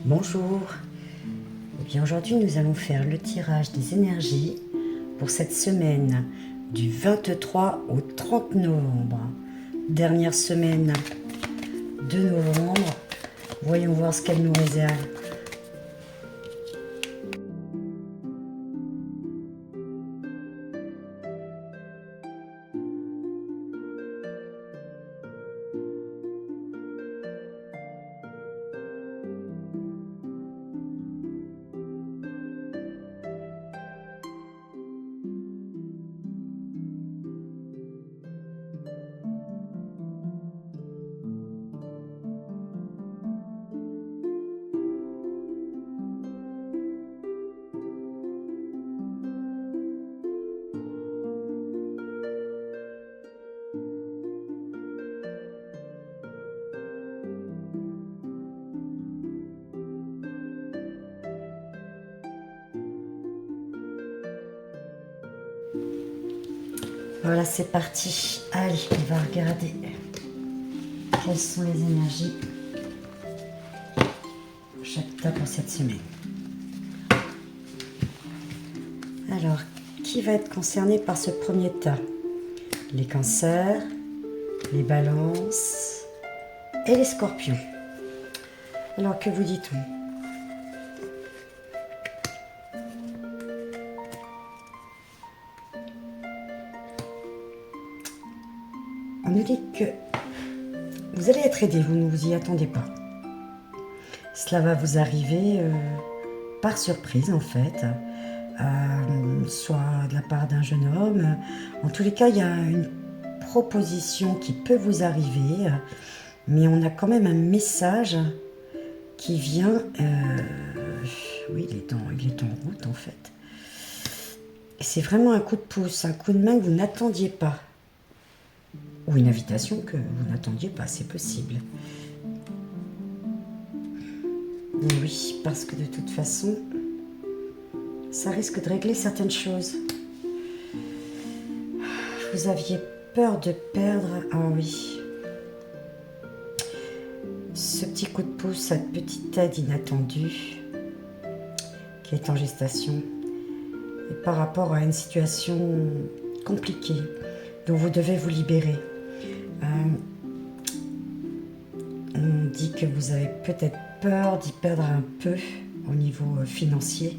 Bonjour. Eh bien aujourd'hui nous allons faire le tirage des énergies pour cette semaine du 23 au 30 novembre. Dernière semaine de novembre. Voyons voir ce qu'elle nous réserve. Voilà, c'est parti. Allez, on va regarder quelles sont les énergies pour chaque tas pour cette semaine. Alors, qui va être concerné par ce premier tas? Les cancers, les balances et les scorpions. Alors, que vous dit-on? On nous dit que vous allez être aidé, vous ne vous y attendez pas. Cela va vous arriver par surprise en fait, soit de la part d'un jeune homme. En tous les cas, il y a une proposition qui peut vous arriver, mais on a quand même un message qui vient. Oui, il est en route en fait. C'est vraiment un coup de pouce, un coup de main que vous n'attendiez pas. Ou une invitation que vous n'attendiez pas, c'est possible. Mais oui, parce que de toute façon, ça risque de régler certaines choses. Vous aviez peur de perdre, ah oui. Ce petit coup de pouce, cette petite aide inattendue qui est en gestation et par rapport à une situation compliquée dont vous devez vous libérer. On dit que vous avez peut-être peur d'y perdre un peu au niveau financier,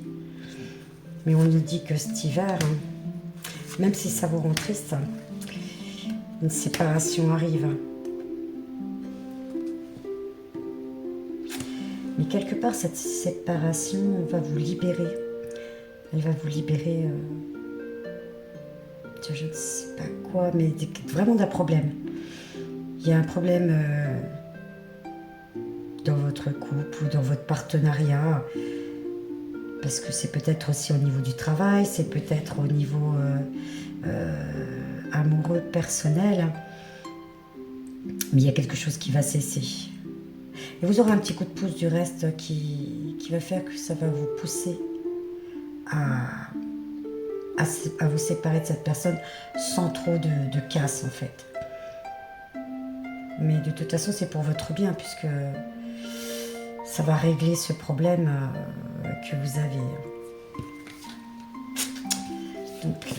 mais on nous dit que cet hiver, même si ça vous rend triste, une séparation arrive. Mais quelque part, cette séparation va vous libérer. Elle va vous libérer, je ne sais pas quoi, mais vraiment d'un problème. Il y a un problème dans votre couple ou dans votre partenariat, parce que c'est peut-être aussi au niveau du travail, c'est peut-être au niveau amoureux, personnel, mais il y a quelque chose qui va cesser. Et vous aurez un petit coup de pouce du reste qui va faire que ça va vous pousser à vous séparer de cette personne sans trop de casse en fait. Mais de toute façon, c'est pour votre bien puisque ça va régler ce problème que vous avez. Donc,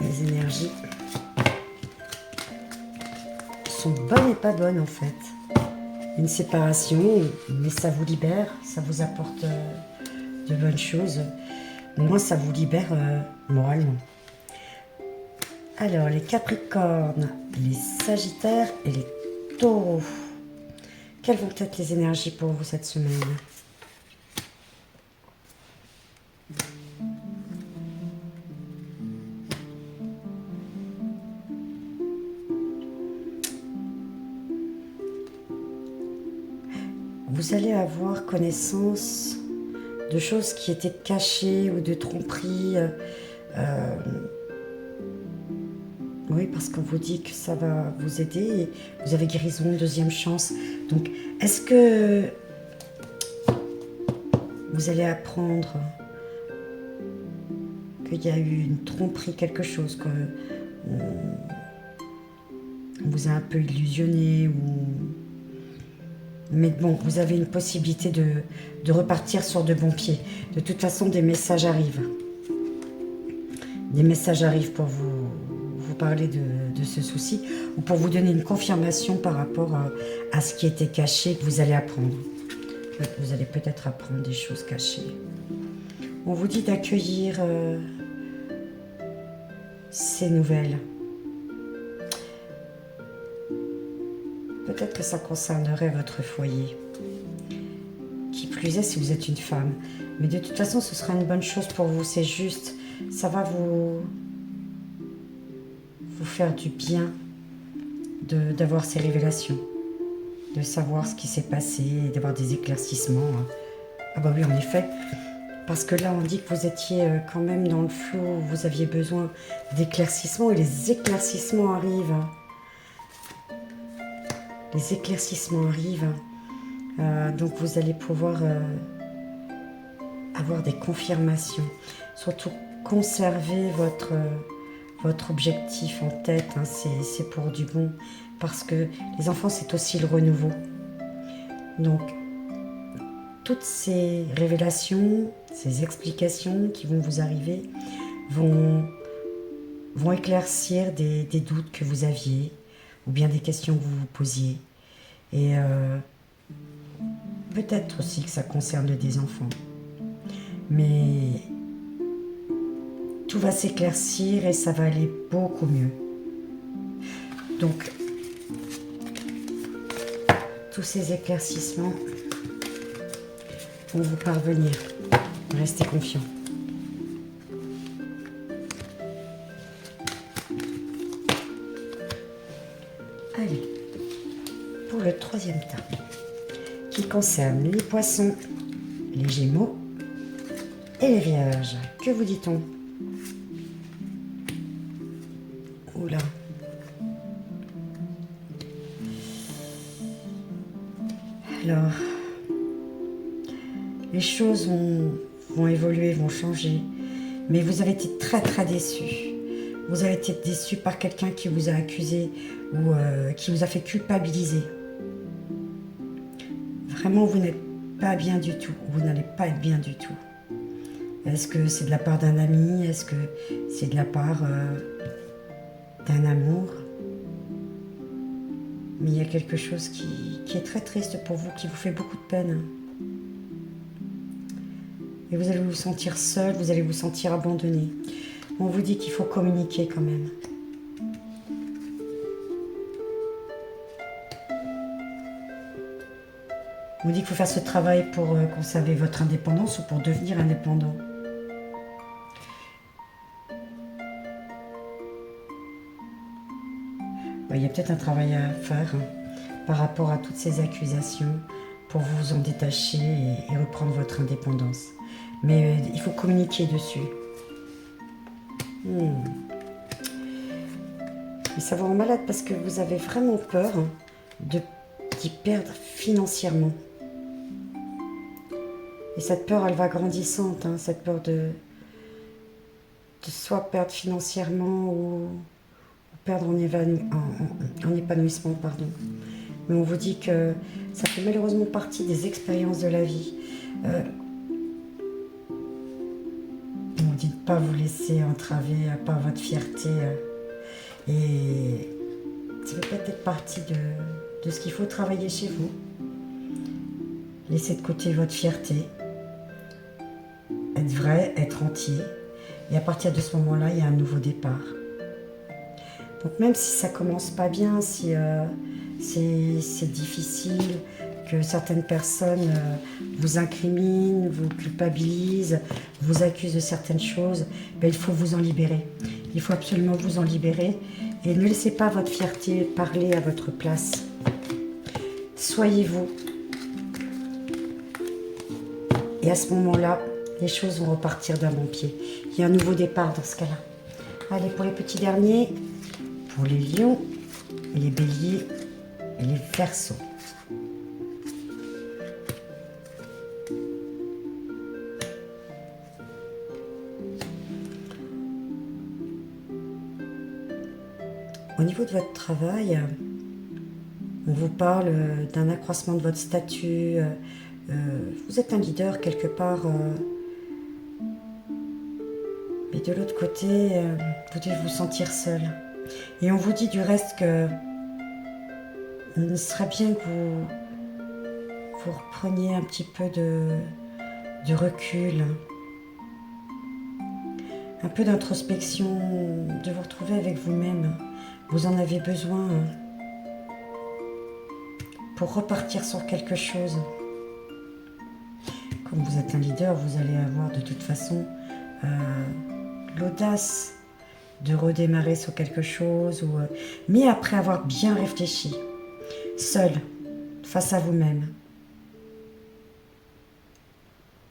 les énergies sont bonnes et pas bonnes en fait. Une séparation, mais ça vous libère, ça vous apporte de bonnes choses. Au moins, ça vous libère moralement. Alors, les Capricornes, les Sagittaires et les Taureaux. Quelles vont être les énergies pour vous cette semaine? Vous allez avoir connaissance de choses qui étaient cachées ou de tromperies. Oui, parce qu'on vous dit que ça va vous aider et vous avez guérison, deuxième chance. Donc, est-ce que vous allez apprendre qu'il y a eu une tromperie, quelque chose, qu'on vous a un peu illusionné ou Mais bon, vous avez une possibilité de repartir sur de bons pieds. De toute façon, des messages arrivent. Des messages arrivent pour vous parler de ce souci ou pour vous donner une confirmation par rapport à ce qui était caché que vous allez apprendre. Vous allez peut-être apprendre des choses cachées. On vous dit d'accueillir ces nouvelles. Peut-être que ça concernerait votre foyer. Qui plus est si vous êtes une femme. Mais de toute façon, ce sera une bonne chose pour vous. C'est juste, ça va vous faire du bien d'avoir ces révélations. De savoir ce qui s'est passé, d'avoir des éclaircissements. Ah bah oui, en effet. Parce que là, on dit que vous étiez quand même dans le flou. Vous aviez besoin d'éclaircissements et les éclaircissements arrivent. Les éclaircissements arrivent. Donc vous allez pouvoir avoir des confirmations. Surtout conserver votre objectif en tête. Hein, c'est pour du bon. Parce que les enfants, c'est aussi le renouveau. Donc, toutes ces révélations, ces explications qui vont vous arriver vont éclaircir des doutes que vous aviez ou bien des questions que vous vous posiez. Et peut-être aussi que ça concerne des enfants. Mais tout va s'éclaircir et ça va aller beaucoup mieux. Donc, tous ces éclaircissements vont vous parvenir. Restez confiants. Allez, pour le troisième tas, qui concerne les poissons, les gémeaux et les vierges. Que vous dit-on? Oula. Alors, les choses vont évoluer, vont changer. Mais vous avez été très très déçus. Vous avez été déçus par quelqu'un qui vous a accusé ou qui vous a fait culpabiliser. Vraiment, vous n'êtes pas bien du tout. Vous n'allez pas être bien du tout. Est-ce que c'est de la part d'un ami? Est-ce que c'est de la part d'un amour? Mais il y a quelque chose qui est très triste pour vous, qui vous fait beaucoup de peine. Et vous allez vous sentir seul, vous allez vous sentir abandonné. On vous dit qu'il faut communiquer quand même. On vous dit qu'il faut faire ce travail pour conserver votre indépendance ou pour devenir indépendant. Il y a peut-être un travail à faire par rapport à toutes ces accusations pour vous en détacher et reprendre votre indépendance. Mais il faut communiquer dessus. Mais ça vous rend malade parce que vous avez vraiment peur d'y perdre financièrement. Et cette peur, elle va grandissante, hein, cette peur de soit perdre financièrement ou perdre en épanouissement, pardon. Mais on vous dit que ça fait malheureusement partie des expériences de la vie. On vous dit de ne pas vous laisser entraver par votre fierté. Et ça fait peut-être partie de ce qu'il faut travailler chez vous. Laissez de côté votre fierté. Être vrai, être entier. Et à partir de ce moment-là, il y a un nouveau départ. Donc même si ça commence pas bien, si c'est difficile, que certaines personnes vous incriminent, vous culpabilisent, vous accusent de certaines choses, ben, il faut vous en libérer. Il faut absolument vous en libérer. Et ne laissez pas votre fierté parler à votre place. Soyez vous. Et à ce moment-là, les choses vont repartir d'un bon pied. Il y a un nouveau départ dans ce cas-là. Allez, pour les petits derniers, pour les lions, les béliers et les verseaux. Au niveau de votre travail, On vous parle d'un accroissement de votre statut. Vous êtes un leader quelque part. Mais de l'autre côté, vous devez vous sentir seul. Et on vous dit du reste que il serait bien que vous repreniez un petit peu de recul, un peu d'introspection, de vous retrouver avec vous-même. Vous en avez besoin pour repartir sur quelque chose. Comme vous êtes un leader, vous allez avoir de toute façon l'audace de redémarrer sur quelque chose, mais après avoir bien réfléchi, seul, face à vous-même.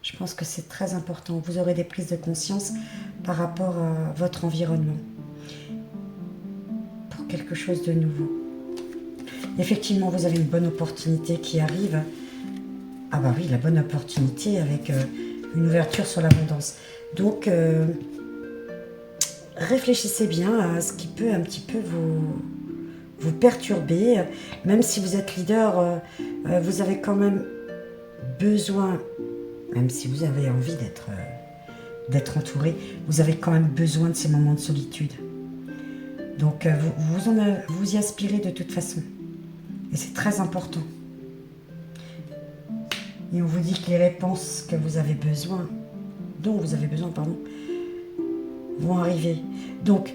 Je pense que c'est très important. Vous aurez des prises de conscience par rapport à votre environnement pour quelque chose de nouveau. Effectivement, vous avez une bonne opportunité qui arrive. Ah bah oui, la bonne opportunité avec une ouverture sur l'abondance. Donc, réfléchissez bien à ce qui peut un petit peu vous perturber. Même si vous êtes leader, vous avez quand même besoin, même si vous avez envie d'être entouré, vous avez quand même besoin de ces moments de solitude. Donc, vous y aspirez de toute façon. Et c'est très important. Et on vous dit que les réponses que vous avez besoin, dont vous avez besoin, vont arriver. Donc,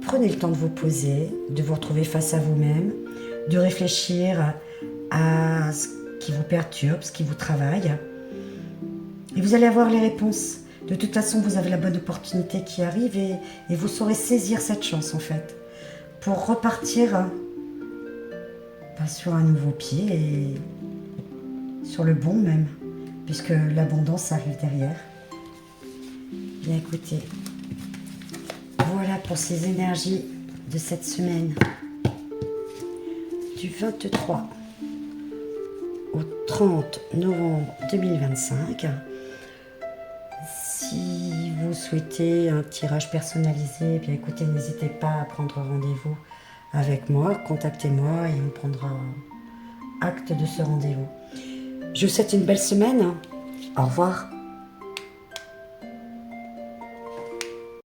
prenez le temps de vous poser, de vous retrouver face à vous-même, de réfléchir à ce qui vous perturbe, ce qui vous travaille. Et vous allez avoir les réponses. De toute façon, vous avez la bonne opportunité qui arrive et vous saurez saisir cette chance, en fait, pour repartir sur un nouveau pied et sur le bon même, puisque l'abondance arrive derrière. Bien écoutez, voilà pour ces énergies de cette semaine du 23 au 30 novembre 2025. Si vous souhaitez un tirage personnalisé, bien écoutez, n'hésitez pas à prendre rendez-vous avec moi, contactez-moi et on prendra acte de ce rendez-vous. Je vous souhaite une belle semaine. Au revoir.